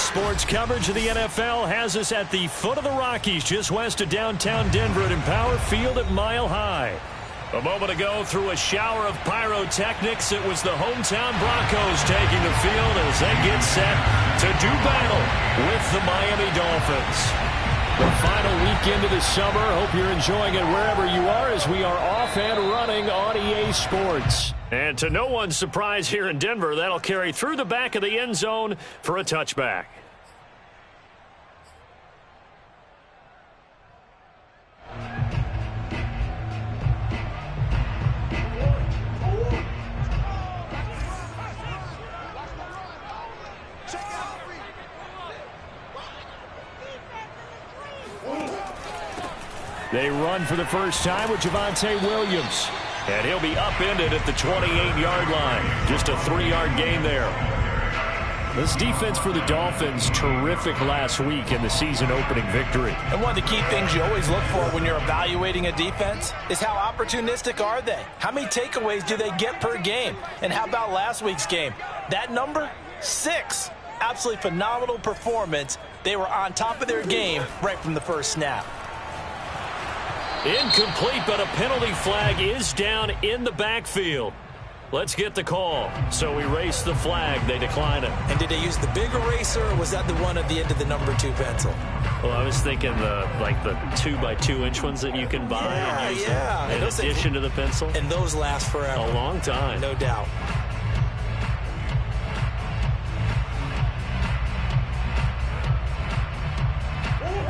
Sports coverage of the NFL has us at the foot of the Rockies, just west of downtown Denver at Empower Field at Mile High. A moment ago, through a shower of pyrotechnics, it was the hometown Broncos taking the field as they get set to do battle with the Miami Dolphins. The final weekend of the summer. Hope you're enjoying it wherever you are as we are off and running on EA Sports. And to no one's surprise here in Denver, that'll carry through the back of the end zone for a touchback. They run for the first time with Javonte Williams. And he'll be upended at the 28-yard line. Just a 3-yard gain there. This defense for the Dolphins, terrific last week in the season-opening victory. And one of the key things you always look for when you're evaluating a defense is how opportunistic are they? How many takeaways do they get per game? And how about last week's game? That number, 6. Absolutely phenomenal performance. They were on top of their game right from the first snap. Incomplete, but a penalty flag is down in the backfield. Let's get the call. So erase the flag. They decline it. And did they use the big eraser, or was that the one at the end of the number 2 pencil? Well, I was thinking the 2x2-inch ones that you can buy and use in addition to the pencil. And those last forever. A long time. No doubt.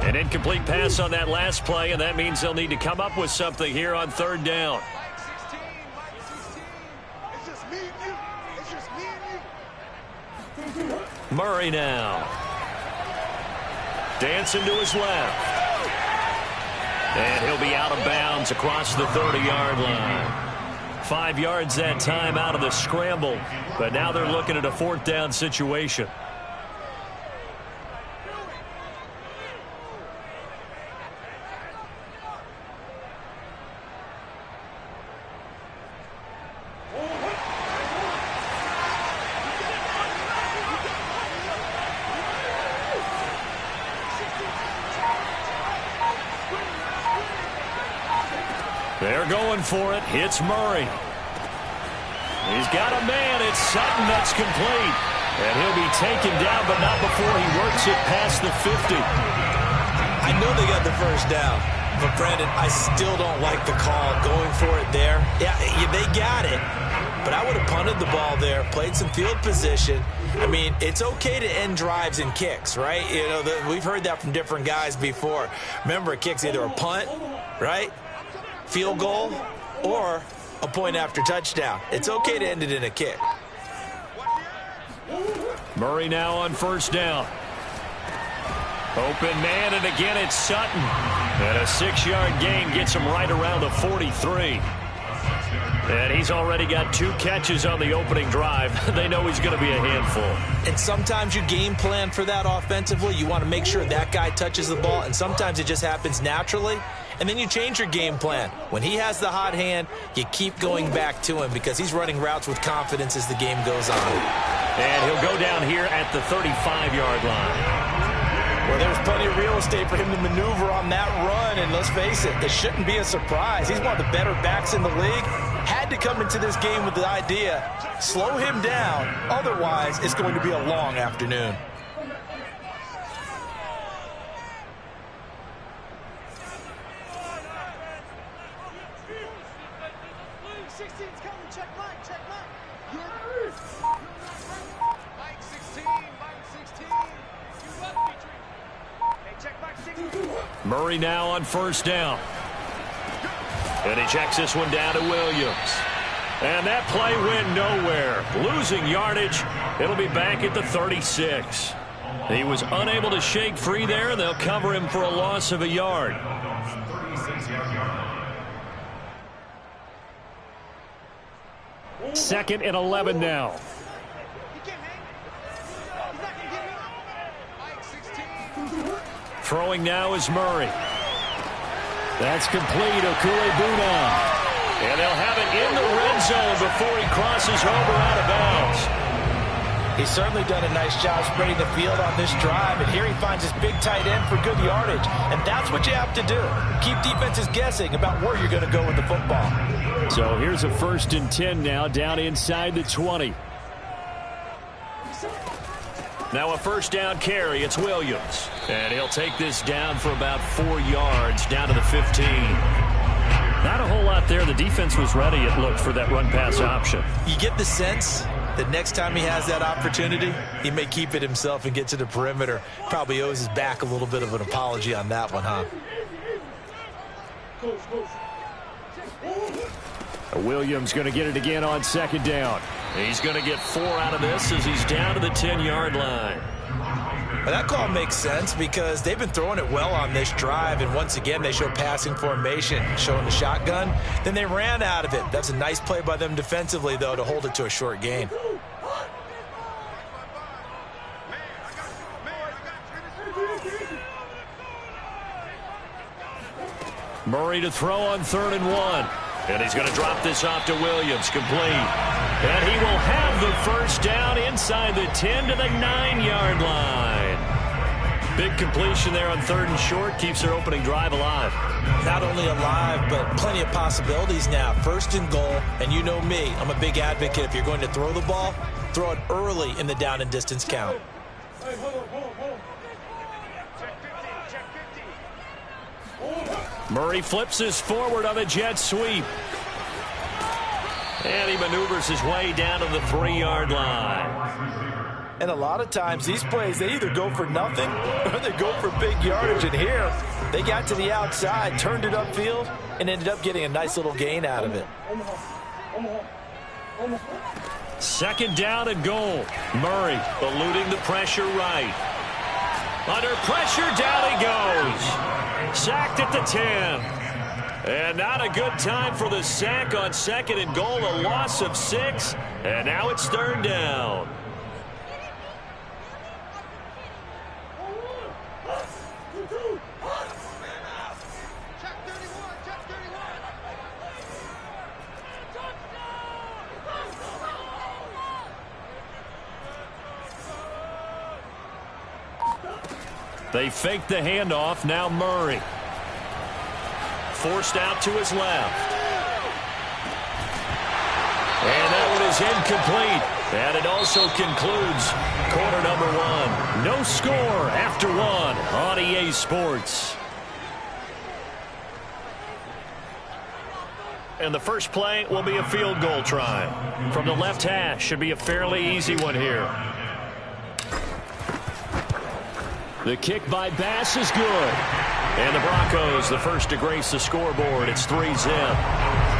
An incomplete pass on that last play, and that means they'll need to come up with something here on third down. Murray now. Dancing to his left. And he'll be out of bounds across the 30-yard line. 5 yards that time out of the scramble, but now they're looking at a 4th down situation. They're going for it. It's Murray. He's got a man. It's Sutton that's complete. And he'll be taken down, but not before he works it past the 50. I know they got the first down. But, Brandon, I still don't like the call going for it there. Yeah, they got it. But I would have punted the ball there, played some field position. I mean, it's okay to end drives and kicks, right? You know, we've heard that from different guys before. Remember, a kick's either a punt, right? Field goal, or a point after touchdown. It's okay to end it in a kick. Murray now on first down. Open man, and again it's Sutton. And a 6-yard gain gets him right around the 43. And he's already got 2 catches on the opening drive. They know he's going to be a handful. And sometimes you game plan for that offensively. You want to make sure that guy touches the ball, and sometimes it just happens naturally. And then you change your game plan. When he has the hot hand, you keep going back to him because he's running routes with confidence as the game goes on. And he'll go down here at the 35-yard line. Well, there's plenty of real estate for him to maneuver on that run. And let's face it, this shouldn't be a surprise. He's one of the better backs in the league. Had to come into this game with the idea, slow him down. Otherwise, it's going to be a long afternoon. Murray now on first down. And he checks this one down to Williams. And that play went nowhere. Losing yardage. It'll be back at the 36. He was unable to shake free there, and they'll cover him for a loss of a yard. Second and 11 now. Throwing now is Murray. That's complete. Okuegbuna. And they'll have it in the red zone before he crosses over out of bounds. He's certainly done a nice job spreading the field on this drive, and here he finds his big tight end for good yardage, and that's what you have to do. Keep defenses guessing about where you're going to go with the football. So here's a 1st and 10 now, down inside the 20. Now a 1st down carry. It's Williams. And he'll take this down for about 4 yards, down to the 15. Not a whole lot there. The defense was ready, it looked, for that run-pass option. You get the sense that next time he has that opportunity, he may keep it himself and get to the perimeter. Probably owes his back a little bit of an apology on that one, huh? Williams going to get it again on 2nd down. He's going to get 4 out of this as he's down to the 10-yard line. Well, that call makes sense because they've been throwing it well on this drive, and once again they show passing formation, showing the shotgun. Then they ran out of it. That's a nice play by them defensively, though, to hold it to a short gain. Murray to throw on 3rd and 1. And he's going to drop this off to Williams, complete. And he will have the 1st down inside the 10 to the 9-yard line. Big completion there on 3rd and short, keeps their opening drive alive. Not only alive, but plenty of possibilities now. 1st and goal, and you know me, I'm a big advocate. If you're going to throw the ball, throw it early in the down and distance count. Murray flips this forward on a jet sweep. And he maneuvers his way down to the 3-yard line. And a lot of times these plays, they either go for nothing or they go for big yardage. And here, they got to the outside, turned it upfield, and ended up getting a nice little gain out of it. 2nd down and goal. Murray eluding the pressure right. Under pressure, down he goes. Sacked at the 10. And not a good time for the sack on 2nd and goal. A loss of 6. And now it's 3rd down. They fake the handoff. Now Murray. Forced out to his left. And that one is incomplete. And it also concludes quarter number 1. No score after 1 on EA Sports. And the first play will be a field goal try. From the left hash, should be a fairly easy one here. The kick by Bass is good. And the Broncos, the first to grace the scoreboard. It's 3-0.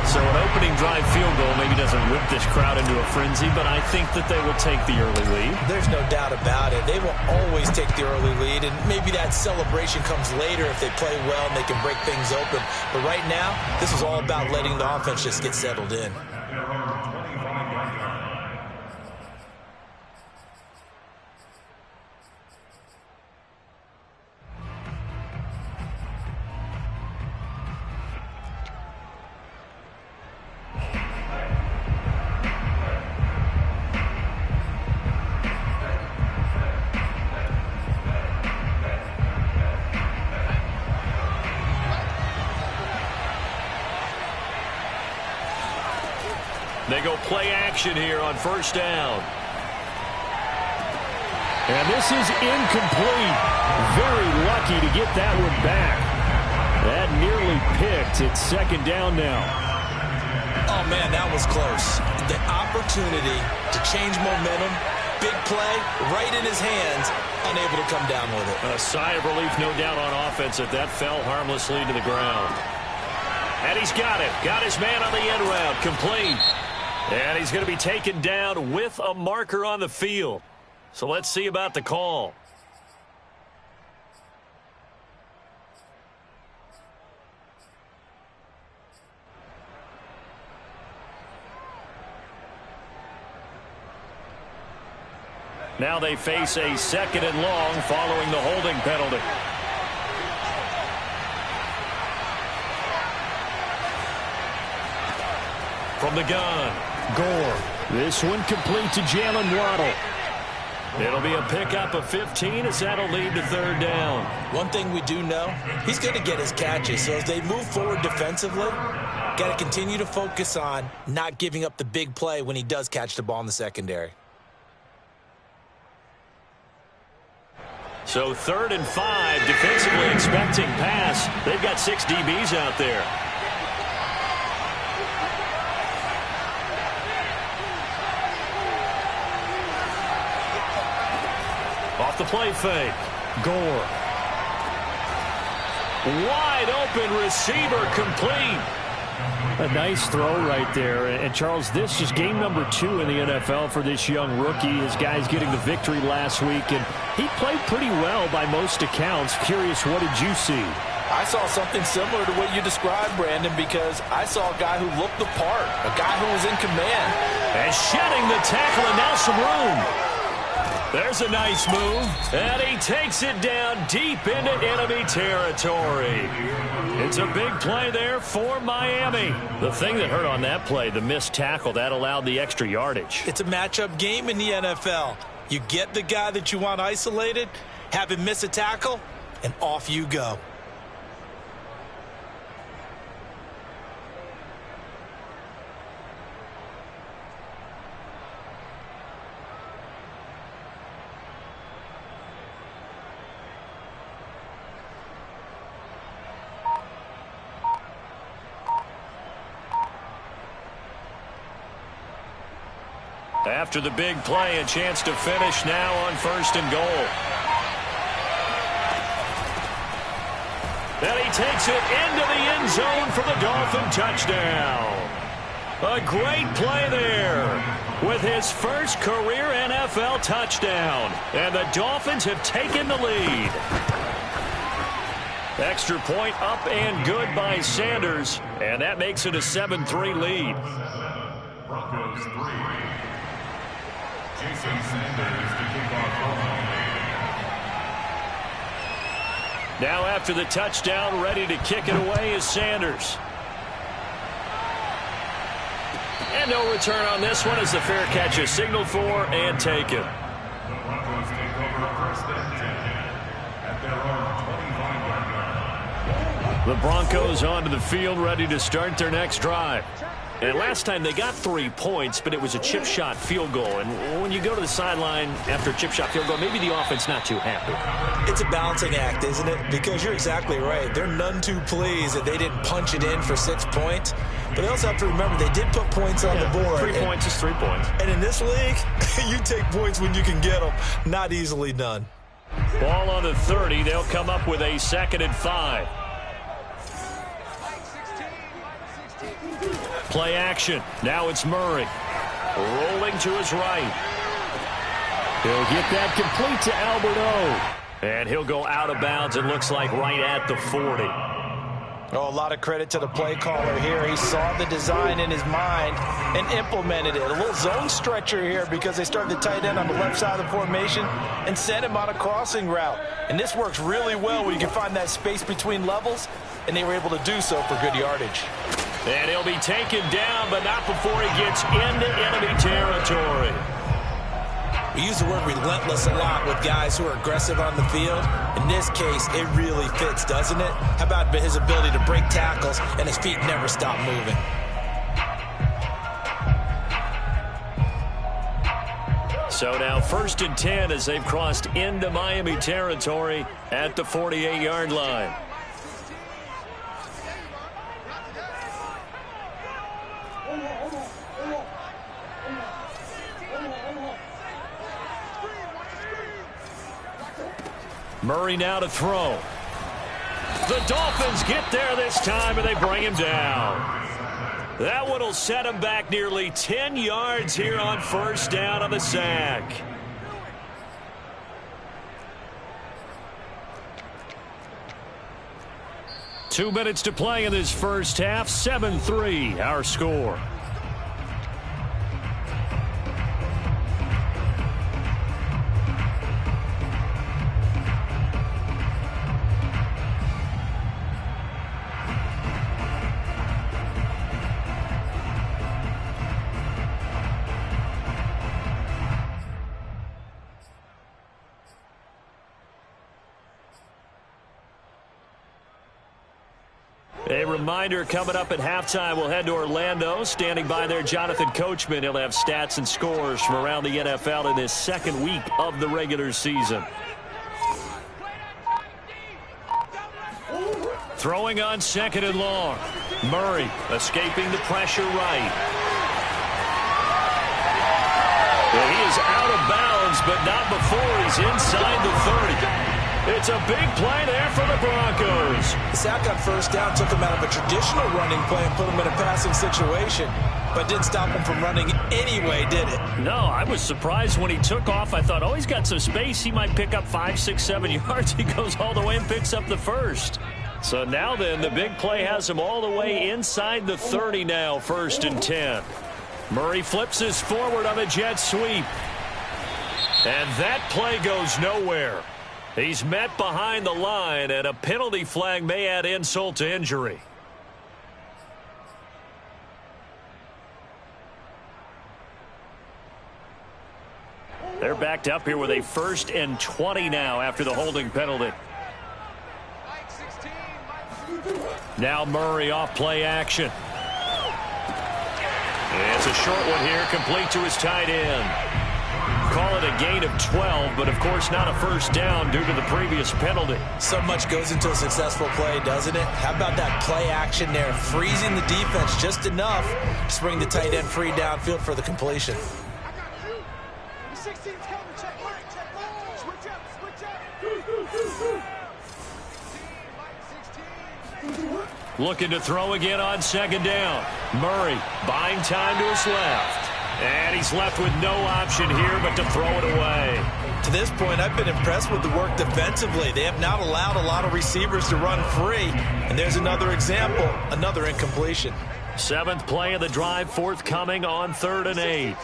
So an opening drive field goal maybe doesn't whip this crowd into a frenzy, but I think that they will take the early lead. There's no doubt about it. They will always take the early lead, and maybe that celebration comes later if they play well and they can break things open. But right now, this is all about letting the offense just get settled in. They go play action here on 1st down. And this is incomplete. Very lucky to get that one back. That nearly picked. It's 2nd down now. Oh, man, that was close. The opportunity to change momentum, big play, right in his hands, unable to come down with it. A sigh of relief, no doubt, on offense if that fell harmlessly to the ground. And he's got it. Got his man on the end route. Complete. And he's going to be taken down with a marker on the field. So let's see about the call. Now they face a 2nd and long following the holding penalty. From the gun, Gore. This one complete to Jalen Waddle. It'll be a pickup of 15 as that'll lead to third down. One thing we do know, he's going to get his catches. So as they move forward defensively, got to continue to focus on not giving up the big play when he does catch the ball in the secondary. So 3rd and 5, defensively expecting pass. They've got 6 DBs out there. Off the play fake. Gore. Wide open receiver complete. A nice throw right there. And Charles, this is game number 2 in the NFL for this young rookie. His guys getting the victory last week, and he played pretty well by most accounts. Curious, what did you see? I saw something similar to what you described, Brandon, because I saw a guy who looked the part, a guy who was in command. And shedding the tackle, and now some room. There's a nice move, and he takes it down deep into enemy territory. It's a big play there for Miami. The thing that hurt on that play, the missed tackle, that allowed the extra yardage. It's a matchup game in the NFL. You get the guy that you want isolated, have him miss a tackle, and off you go. After the big play, a chance to finish now on 1st and goal. And he takes it into the end zone for the Dolphin touchdown. A great play there with his first career NFL touchdown. And the Dolphins have taken the lead. Extra point up and good by Sanders. And that makes it a 7-3 lead. Broncos 3. Jason Sanders to kick off. Now after the touchdown, ready to kick it away is Sanders. And no return on this one as the fair catch is signaled for and taken. The Broncos take over 1st and 10 at their own 25-yard line. The Broncos onto the field ready to start their next drive. And last time they got 3 points, but it was a chip shot field goal. And when you go to the sideline after a chip shot field goal, maybe the offense not too happy. It's a balancing act, isn't it? Because you're exactly right. They're none too pleased that they didn't punch it in for 6 points. But they also have to remember they did put points on the board. 3 points is 3 points. And in this league, you take points when you can get them. Not easily done. Ball on the 30. They'll come up with a 2nd and 5. Play action. Now it's Murray. Rolling to his right. He'll get that complete to Albert O. And he'll go out of bounds, it looks like, right at the 40. Oh, a lot of credit to the play caller here. He saw the design in his mind and implemented it. A little zone stretcher here because they started the tight end on the left side of the formation and sent him on a crossing route. And this works really well where you can find that space between levels, and they were able to do so for good yardage. And he'll be taken down, but not before he gets into enemy territory. We use the word relentless a lot with guys who are aggressive on the field. In this case, it really fits, doesn't it? How about his ability to break tackles and his feet never stop moving? So now 1st and 10 as they've crossed into Miami territory at the 48-yard line. Murray now to throw. The Dolphins get there this time, and they bring him down. That one will set him back nearly 10 yards here on 1st down on the sack. Two minutes to play in this first half. 7-3 our score. reminder, coming up at halftime, we'll head to Orlando. Standing by there, Jonathan Coachman. He'll have stats and scores from around the NFL in this second week of the regular season. Throwing on second and long. Murray escaping the pressure right. Well, he is out of bounds, but not before he's inside the 30. It's a big play there for the Broncos. The sack on first down took him out of a traditional running play and put him in a passing situation, but didn't stop him from running anyway, did it? No, I was surprised when he took off. I thought, oh, he's got some space. He might pick up 5, 6, 7 yards. He goes all the way and picks up the first. So now then, the big play has him all the way inside the 30 now, 1st and 10. Murray flips his forward on a jet sweep. And that play goes nowhere. He's met behind the line, and a penalty flag may add insult to injury. They're backed up here with a 1st and 20 now after the holding penalty. Now Murray off play action. It's a short one here, complete to his tight end. Call it a gain of 12, but of course not a first down due to the previous penalty. So much goes into a successful play, doesn't it? How about that play action there, freezing the defense just enough to bring the tight end free downfield for the completion. Looking to throw again on second down. Murray buying time to his left. And he's left with no option here but to throw it away. To this point, I've been impressed with the work defensively. They have not allowed a lot of receivers to run free. And there's another example, another incompletion. 7th play of the drive forthcoming on 3rd and 8.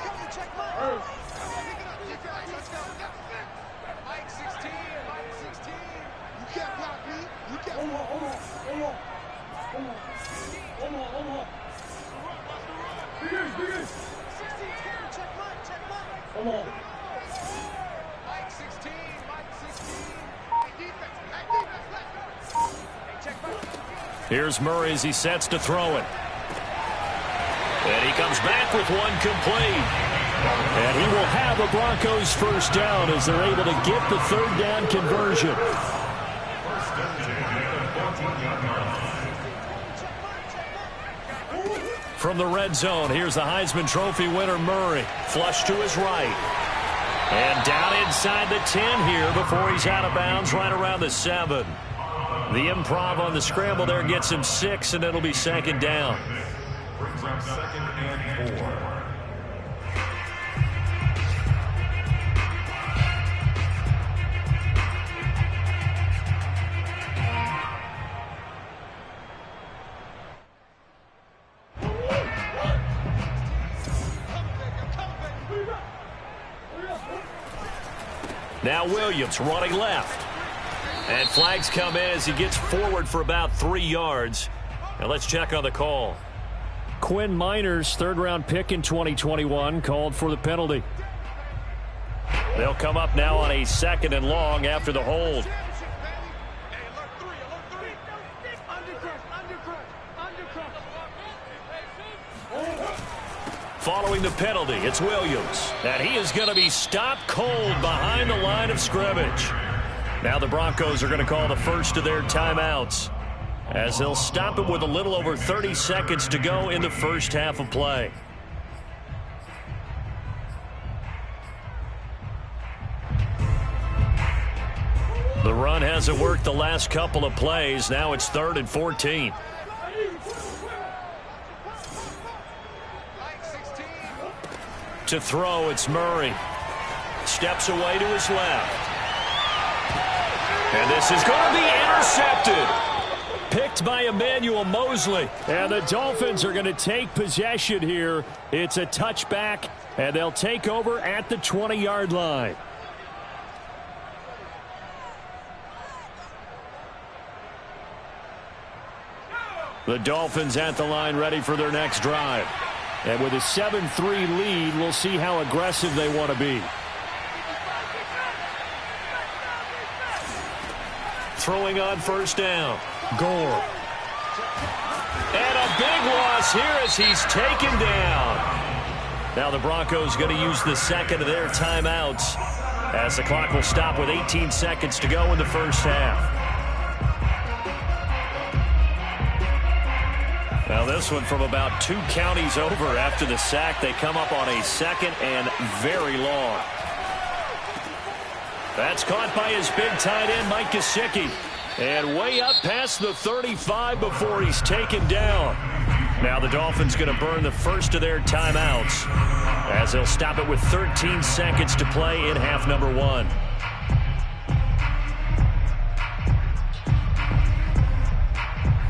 Here's Murray as he sets to throw it. And he comes back with one complete. And he will have a Broncos first down as they're able to get the 3rd down conversion. From the red zone, here's the Heisman Trophy winner Murray. Flush to his right. And down inside the 10 here before he's out of bounds right around the 7. The improv on the scramble there gets him 6, and it'll be 2nd down. Brings up 2nd and 4. Now Williams running left. And flags come in as he gets forward for about 3 yards. Now let's check on the call. Quinn Miners, 3rd-round pick in 2021, called for the penalty. They'll come up now on a 2nd and long after the hold. Following the penalty, it's Williams. And he is going to be stopped cold behind the line of scrimmage. Now the Broncos are going to call the first of their timeouts, as they'll stop it with a little over 30 seconds to go in the first half of play. The run hasn't worked the last couple of plays. Now it's 3rd and 14. To throw, it's Murray. Steps away to his left. And this is going to be intercepted. Picked by Emmanuel Mosley. And the Dolphins are going to take possession here. It's a touchback, and they'll take over at the 20-yard line. The Dolphins at the line ready for their next drive. And with a 7-3 lead, we'll see how aggressive they want to be. Throwing on first down. Gore. And a big loss here as he's taken down. Now the Broncos going to use the second of their timeouts as the clock will stop with 18 seconds to go in the first half. Now this one from about 2 counties over after the sack. They come up on a second and very long. That's caught by his big tight end, Mike Gesicki. And way up past the 35 before he's taken down. Now the Dolphins going to burn the first of their timeouts as they'll stop it with 13 seconds to play in half number 1.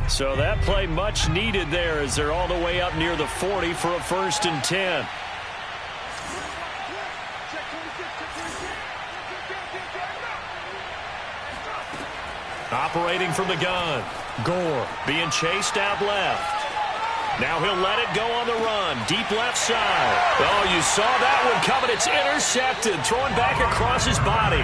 So that play much needed there as they're all the way up near the 40 for a 1st and 10. Operating from the gun. Gore being chased out left. Now he'll let it go on the run. Deep left side. Oh, you saw that one coming. It's intercepted. Throwing back across his body.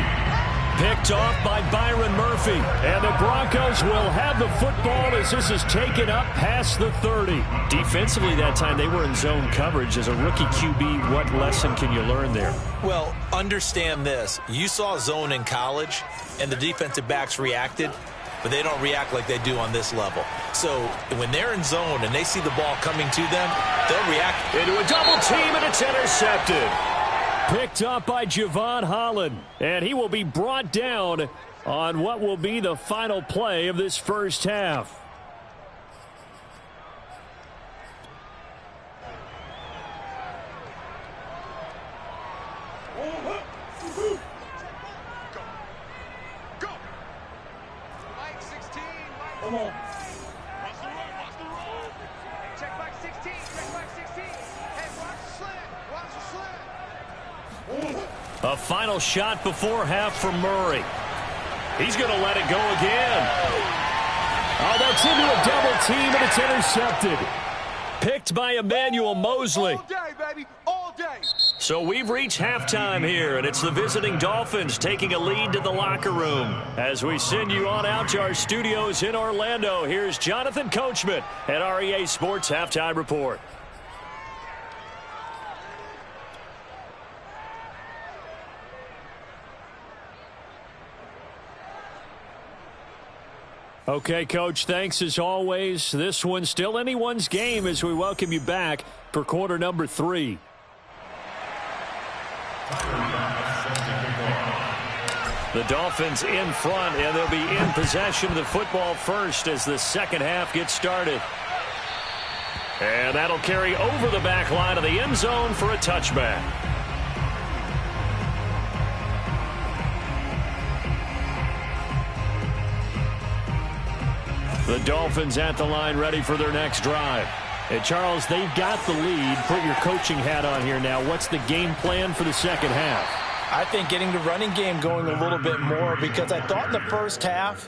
Picked off by Byron Murphy. And the Broncos will have the football as this is taken up past the 30. Defensively that time they were in zone coverage. As a rookie QB, what lesson can you learn there? Well, understand this. You saw zone in college, and the defensive backs reacted, but they don't react like they do on this level. So when they're in zone and they see the ball coming to them, they'll react into a double team, and it's intercepted. Picked up by Javon Holland, and he will be brought down on what will be the final play of this first half. Go. Mike 16. Come on. Check back 16. Check back 16. Hey, watch the slant. Watch the slant. A final shot before half from Murray. He's going to let it go again. Oh, that's into a double team, and it's intercepted. Picked by Emmanuel Mosley. All day, baby. All day. So we've reached halftime here, and it's the visiting Dolphins taking a lead to the locker room. As we send you on out to our studios in Orlando, here's Jonathan Coachman at REA Sports Halftime Report. Okay, Coach, thanks as always. This one's still anyone's game as we welcome you back for quarter number 3. The Dolphins in front, and they'll be in possession of the football first as the second half gets started. And that'll carry over the back line of the end zone for a touchback. The Dolphins at the line ready for their next drive. And Charles, they've got the lead. Put your coaching hat on here now. What's the game plan for the second half? I think getting the running game going a little bit more, because I thought in the first half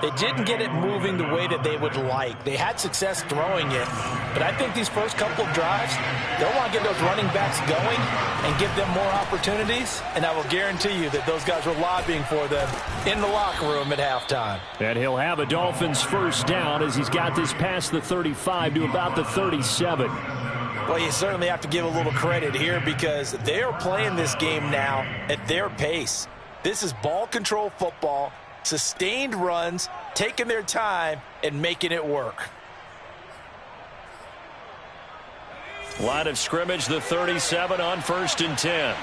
they didn't get it moving the way that they would like. They had success throwing it, but I think these first couple of drives, they'll want to get those running backs going and give them more opportunities, and I will guarantee you that those guys were lobbying for them in the locker room at halftime. And he'll have a Dolphins first down as he's got this past the 35 to about the 37. Well, you certainly have to give a little credit here because they are playing this game now at their pace. This is ball control football, sustained runs, taking their time, and making it work. Line of scrimmage, the 37 on 1st and 10.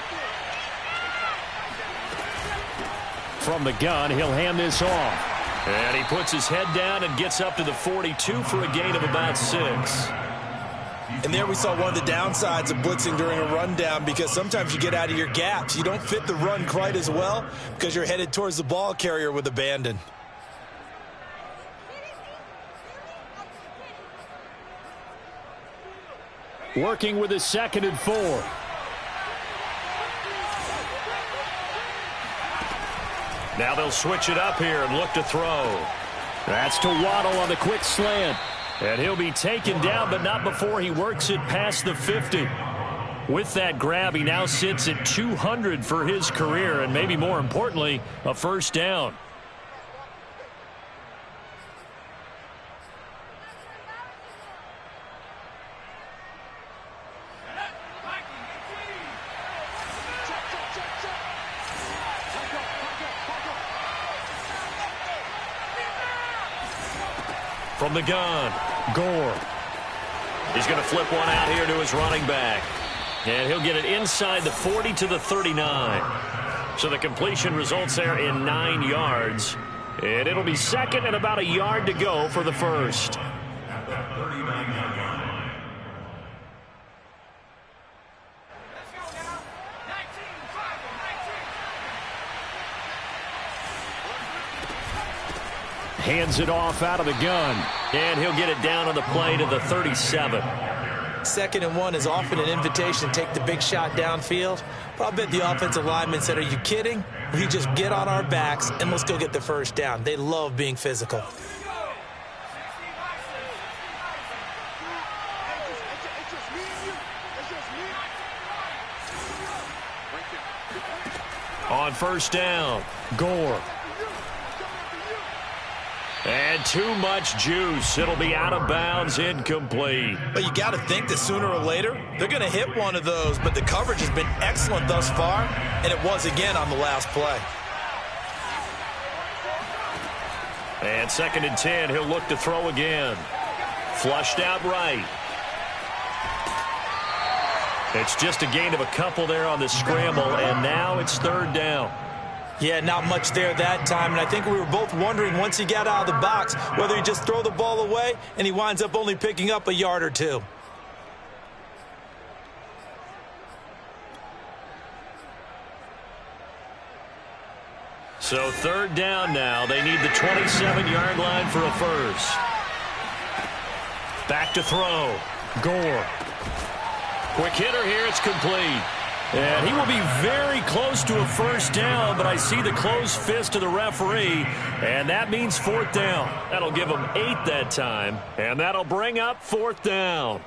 From the gun, he'll hand this off. And he puts his head down and gets up to the 42 for a gain of about 6. And there we saw one of the downsides of blitzing during a rundown, because sometimes you get out of your gaps. You don't fit the run quite as well because you're headed towards the ball carrier with abandon. Working with his 2nd and 4. Now they'll switch it up here and look to throw. That's to Waddle on the quick slant. And he'll be taken down, but not before he works it past the 50. With that grab, he now sits at 200 for his career, and maybe more importantly, a first down. From the gun, Gore. He's going to flip one out here to his running back. And he'll get it inside the 40 to the 39. So the completion results there in 9 yards. And it'll be second and about a yard to go for the first. Hands it off out of the gun. And he'll get it down on the play to the 37. 2nd and 1 is often an invitation to take the big shot downfield. But I'll bet the offensive lineman said, are you kidding? We just get on our backs and let's go get the first down. They love being physical. On first down, Gore. And too much juice. It'll be out of bounds, incomplete. But you got to think that sooner or later, they're going to hit one of those. But the coverage has been excellent thus far, and it was again on the last play. And 2nd and 10, he'll look to throw again. Flushed out right. It's just a gain of a couple there on the scramble, and now it's 3rd down. Yeah, not much there that time, and I think we were both wondering once he got out of the box whether he just throw the ball away and he winds up only picking up a yard or two. So 3rd down now. They need the 27-yard line for a first. Back to throw. Gore. Quick hitter here. It's complete. And he will be very close to a first down, but I see the closed fist of the referee, and that means 4th down. That'll give him 8 that time, and that'll bring up 4th down.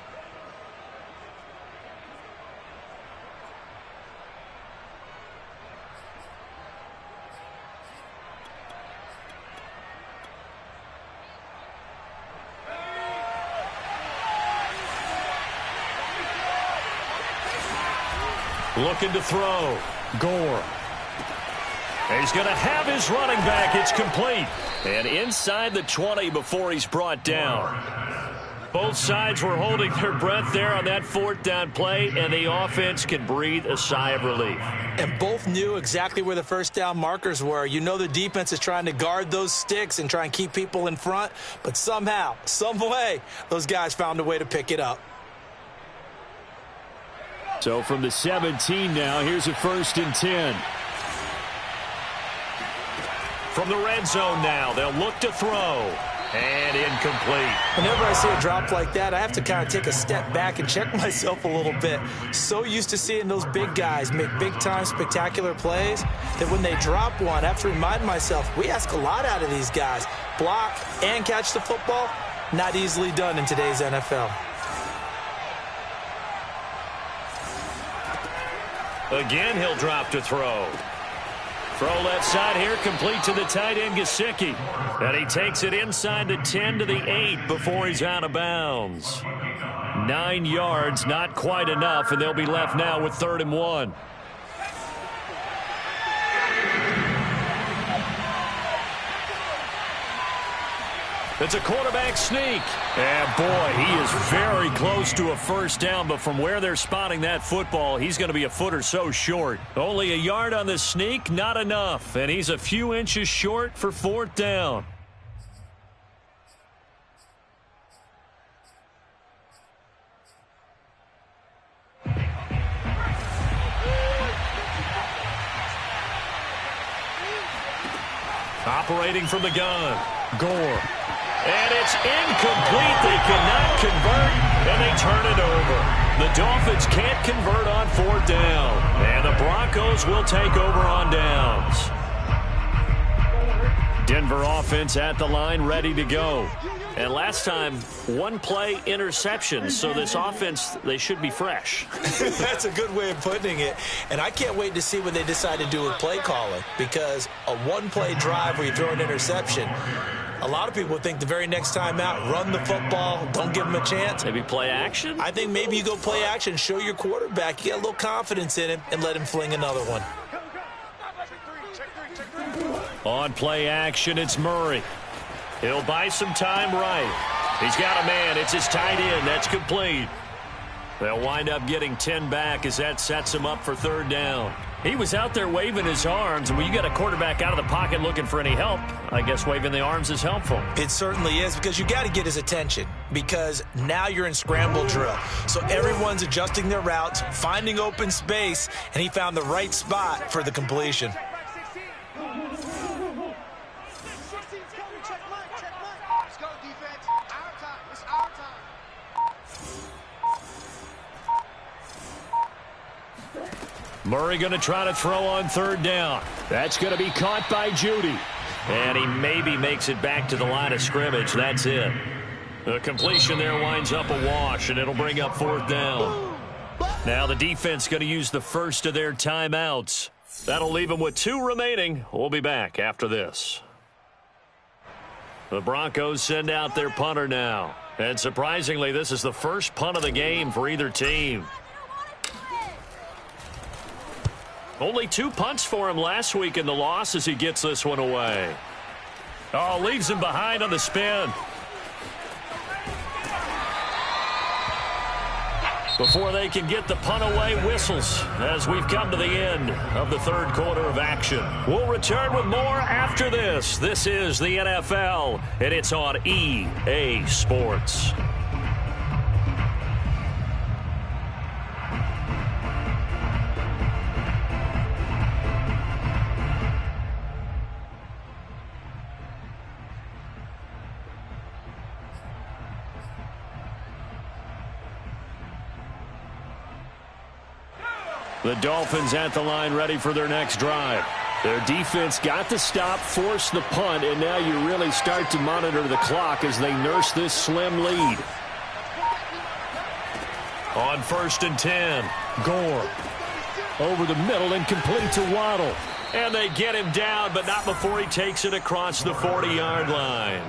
Looking to throw. Gore. He's going to have his running back. It's complete. And inside the 20 before he's brought down. Both sides were holding their breath there on that 4th down play, and the offense can breathe a sigh of relief. And both knew exactly where the first down markers were. You know the defense is trying to guard those sticks and try and keep people in front, but somehow, some way, those guys found a way to pick it up. So from the 17 now, here's a 1st and 10. From the red zone now, they'll look to throw. And incomplete. Whenever I see a drop like that, I have to kind of take a step back and check myself a little bit. So used to seeing those big guys make big-time spectacular plays that when they drop one, I have to remind myself, we ask a lot out of these guys. Block and catch the football, not easily done in today's NFL. Again, he'll drop to throw. Throw left side here, complete to the tight end, Gesicki. And he takes it inside the 10 to the 8 before he's out of bounds. 9 yards, not quite enough, and they'll be left now with 3rd and 1. It's a quarterback sneak. And, boy, he is very close to a first down, but from where they're spotting that football, he's going to be a foot or so short. Only a yard on the sneak, not enough, and he's a few inches short for 4th down. Operating from the gun, Gore. And it's incomplete. They cannot convert, and they turn it over. The Dolphins can't convert on 4th down, and the Broncos will take over on downs. Denver offense at the line, ready to go. And last time, 1-play interception, so this offense, they should be fresh. That's a good way of putting it. And I can't wait to see what they decide to do with play calling, because a 1-play drive where you throw an interception, a lot of people think the very next time out, run the football, don't give them a chance. Maybe play action? I think maybe you go play action, show your quarterback, you got a little confidence in him, and let him fling another one. On play action, it's Murray. He'll buy some time right. He's got a man. It's his tight end. That's complete. They'll wind up getting 10 back as that sets him up for third down. He was out there waving his arms, and when you got a quarterback out of the pocket looking for any help, I guess waving the arms is helpful. It certainly is, because you got to get his attention, because now you're in scramble drill. So everyone's adjusting their routes, finding open space, and he found the right spot for the completion. Murray going to try to throw on third down. That's going to be caught by Judy. And he maybe makes it back to the line of scrimmage. That's it. The completion there winds up a wash, and it'll bring up fourth down. Now the defense going to use the first of their timeouts. That'll leave them with 2 remaining. We'll be back after this. The Broncos send out their punter now. And surprisingly, this is the first punt of the game for either team. Only 2 punts for him last week in the loss as he gets this one away. Oh, leaves him behind on the spin. Before they can get the punt away, whistles as we've come to the end of the third quarter of action. We'll return with more after this. This is the NFL, and it's on EA Sports. The Dolphins at the line ready for their next drive. Their defense got the stop, forced the punt, and now you really start to monitor the clock as they nurse this slim lead. On 1st and 10, Gore. Over the middle and complete to Waddle. And they get him down, but not before he takes it across the 40-yard line.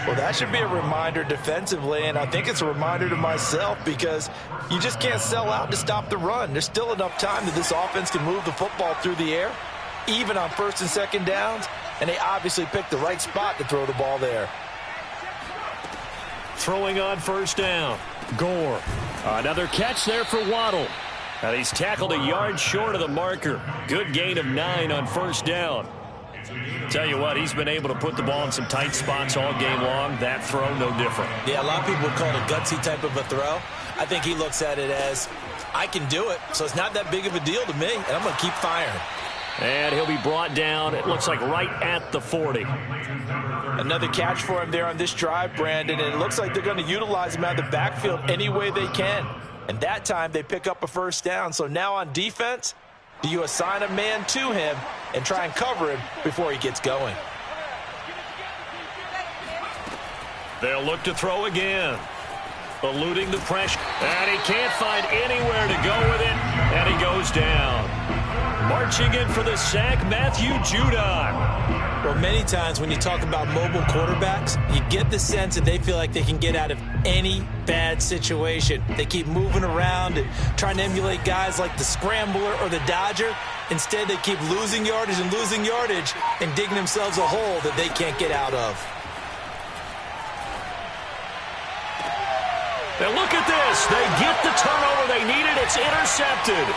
Well, that should be a reminder defensively, and I think it's a reminder to myself, because you just can't sell out to stop the run. There's still enough time that this offense can move the football through the air, even on 1st and 2nd downs, and they obviously picked the right spot to throw the ball there. Throwing on 1st down, Gore. Another catch there for Waddle. And he's tackled a yard short of the marker. Good gain of 9 on 1st down. Tell you what, he's been able to put the ball in some tight spots all game long. That throw, no different. Yeah, a lot of people would call it a gutsy type of a throw. I think he looks at it as, I can do it, so it's not that big of a deal to me, and I'm going to keep firing. And he'll be brought down, it looks like right at the 40. Another catch for him there on this drive, Brandon, and it looks like they're going to utilize him out of the backfield any way they can. And that time they pick up a 1st down. So now on defense, do you assign a man to him and try and cover him before he gets going? They'll look to throw again. Eluding the pressure. And he can't find anywhere to go with it. And he goes down. Marching in for the sack, Matthew Judon. Well, many times when you talk about mobile quarterbacks, you get the sense that they feel like they can get out of any bad situation. They keep moving around and trying to emulate guys like the Scrambler or the Dodger. Instead, they keep losing yardage and digging themselves a hole that they can't get out of. And look at this. They get the turnover they needed. It's intercepted.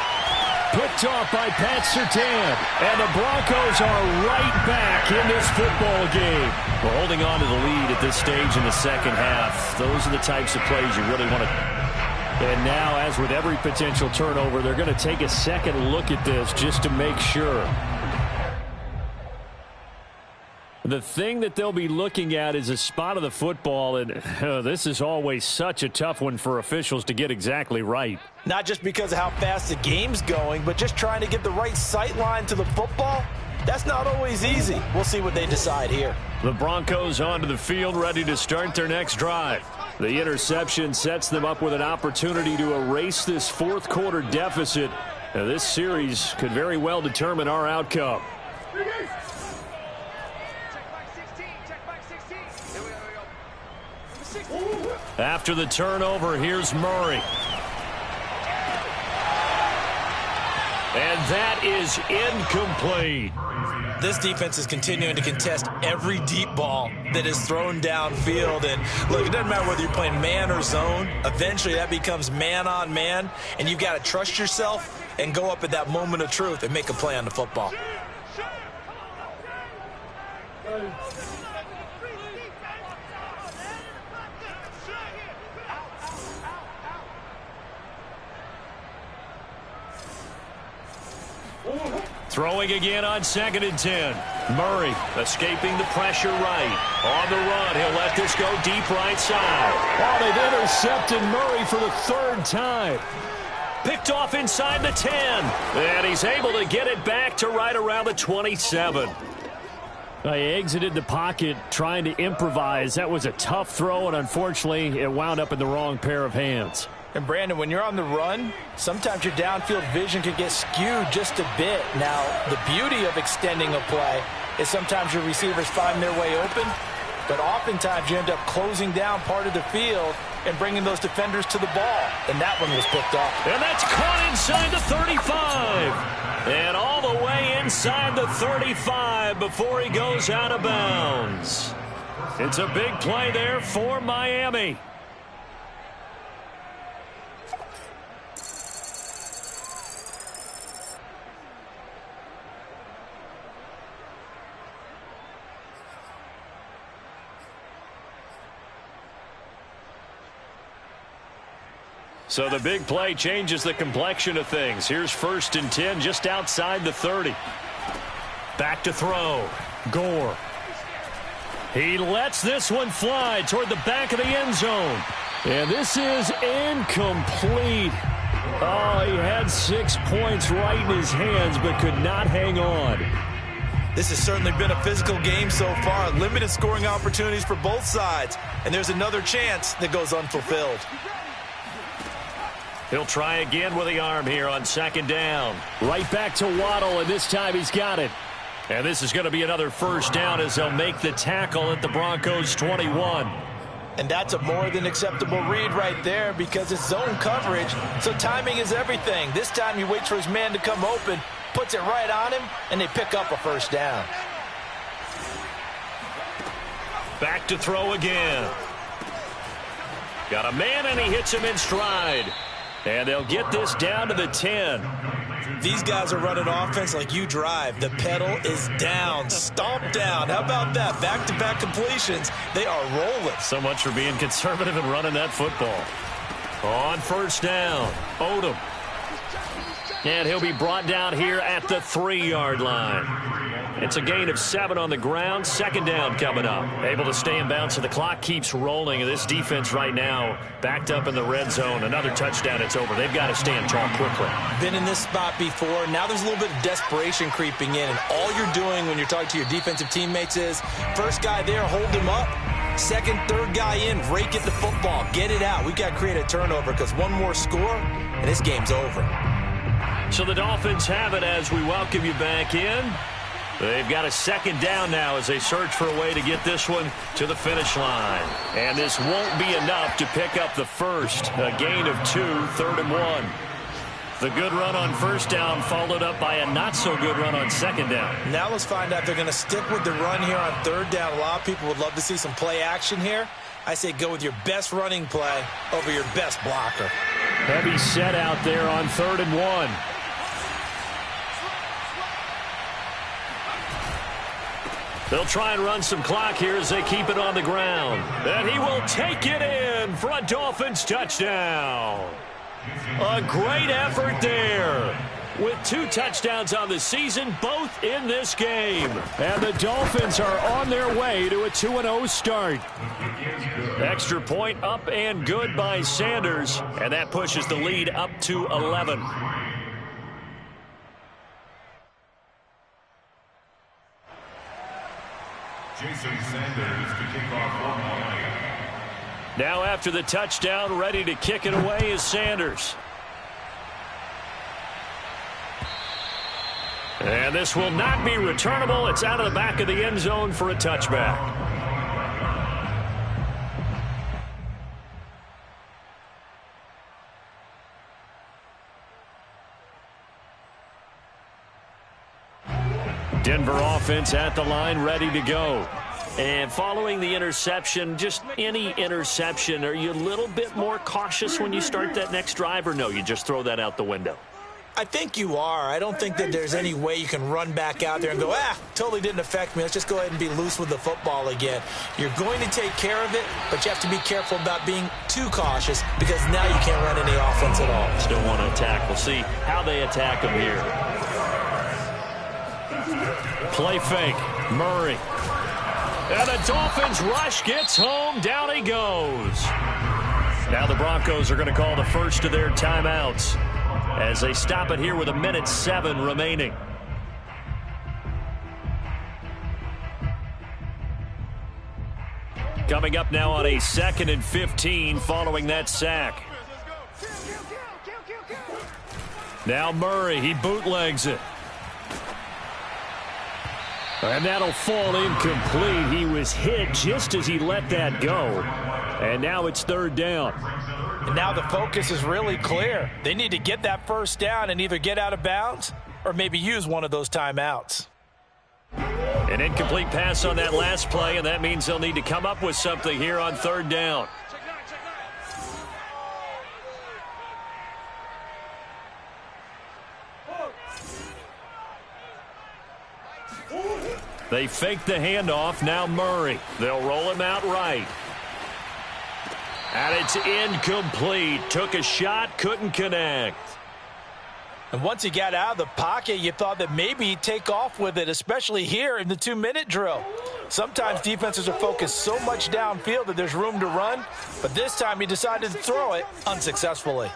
Picked off by Pat Surtain. And the Broncos are right back in this football game. We're holding on to the lead at this stage in the second half. Those are the types of plays you really want to. And now, as with every potential turnover, they're going to take a second look at this just to make sure. The thing that they'll be looking at is a spot of the football, and this is always such a tough one for officials to get exactly right. Not just because of how fast the game's going, but just trying to get the right sight line to the football. That's not always easy. We'll see what they decide here. The Broncos onto the field, ready to start their next drive. The interception sets them up with an opportunity to erase this fourth quarter deficit. Now, this series could very well determine our outcome. After the turnover, here's Murray. And that is incomplete. This defense is continuing to contest every deep ball that is thrown downfield. And look, it doesn't matter whether you're playing man or zone. Eventually that becomes man on man. And you've got to trust yourself and go up at that moment of truth and make a play on the football. Throwing again on 2nd and 10. Murray escaping the pressure right. On the run, he'll let this go deep right side. Oh, they've intercepted Murray for the 3rd time. Picked off inside the 10. And he's able to get it back to right around the 27. He exited the pocket trying to improvise. That was a tough throw, and unfortunately, it wound up in the wrong pair of hands. And, Brandon, when you're on the run, sometimes your downfield vision can get skewed just a bit. Now, the beauty of extending a play is sometimes your receivers find their way open, but oftentimes you end up closing down part of the field and bringing those defenders to the ball. And that one was picked off. And that's caught inside the 35. And all the way inside the 35 before he goes out of bounds. It's a big play there for Miami. So the big play changes the complexion of things. Here's 1st and 10 just outside the 30. Back to throw. Gore. He lets this one fly toward the back of the end zone. And this is incomplete. Oh, he had 6 points right in his hands but could not hang on. This has certainly been a physical game so far. Limited scoring opportunities for both sides. And there's another chance that goes unfulfilled. He'll try again with the arm here on 2nd down. Right back to Waddle, and this time he's got it. And this is going to be another 1st down as they'll make the tackle at the Broncos 21. And that's a more than acceptable read right there because it's zone coverage, so timing is everything. This time he waits for his man to come open, puts it right on him, and they pick up a 1st down. Back to throw again. Got a man, and he hits him in stride. And they'll get this down to the 10. These guys are running offense like you drive. The pedal is down, stomped down. How about that? Back-to-back completions. They are rolling. So much for being conservative and running that football. On 1st down, Odom. And he'll be brought down here at the 3-yard line. It's a gain of 7 on the ground. 2nd down coming up. Able to stay in bounds, so the clock keeps rolling. And this defense right now backed up in the red zone. Another touchdown, it's over. They've got to stand tall quickly. Been in this spot before. Now there's a little bit of desperation creeping in. And all you're doing when you're talking to your defensive teammates is, first guy there, hold him up. 2nd, 3rd guy in, rake at the football. Get it out. We've got to create a turnover because one more score, and this game's over. So the Dolphins have it as we welcome you back in. They've got a 2nd down now as they search for a way to get this one to the finish line. And this won't be enough to pick up the 1st. A gain of 2, 3rd and 1. The good run on 1st down followed up by a not-so-good run on 2nd down. Now let's find out if they're going to stick with the run here on 3rd down. A lot of people would love to see some play action here. I say go with your best running play over your best blocker. Heavy set out there on 3rd and 1. They'll try and run some clock here as they keep it on the ground. And he will take it in for a Dolphins touchdown. A great effort there. With 2 touchdowns on the season, both in this game. And the Dolphins are on their way to a 2-0 start. Extra point up and good by Sanders. And that pushes the lead up to 11. Jason Sanders to kick off for Miami. Now after the touchdown, ready to kick it away is Sanders. And this will not be returnable. It's out of the back of the end zone for a touchback. Denver offense at the line, ready to go. And following the interception, just any interception, are you a little bit more cautious when you start that next drive, or no, you just throw that out the window? I think you are. I don't think that there's any way you can run back out there and go, totally didn't affect me. Let's just go ahead and be loose with the football again. You're going to take care of it, but you have to be careful about being too cautious because now you can't run any offense at all. Still want to attack. We'll see how they attack them here. Play fake. Murray. And the Dolphins rush gets home. Down he goes. Now the Broncos are going to call the first of their timeouts as they stop it here with 1:07 remaining. Coming up now on a 2nd and 15 following that sack. Now Murray, he bootlegs it. And that'll fall incomplete. He was hit just as he let that go. And now it's 3rd down. And now the focus is really clear. They need to get that first down and either get out of bounds or maybe use one of those timeouts. An incomplete pass on that last play, and that means they'll need to come up with something here on 3rd down. They fake the handoff. Now Murray. They'll roll him out right. And it's incomplete. Took a shot, couldn't connect. And once he got out of the pocket, you thought that maybe he'd take off with it, especially here in the 2-minute drill. Sometimes defenses are focused so much downfield that there's room to run, but this time he decided to throw it unsuccessfully.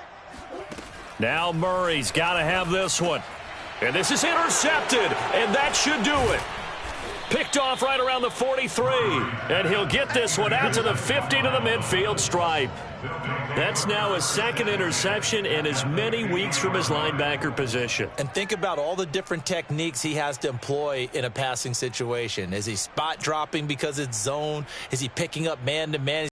Now Murray's got to have this one. And this is intercepted, and that should do it. Picked off right around the 43. And he'll get this one out to the 50 to the midfield stripe. That's now his 2nd interception in as many weeks from his linebacker position. And think about all the different techniques he has to employ in a passing situation. Is he spot dropping because it's zone? Is he picking up man-to-man?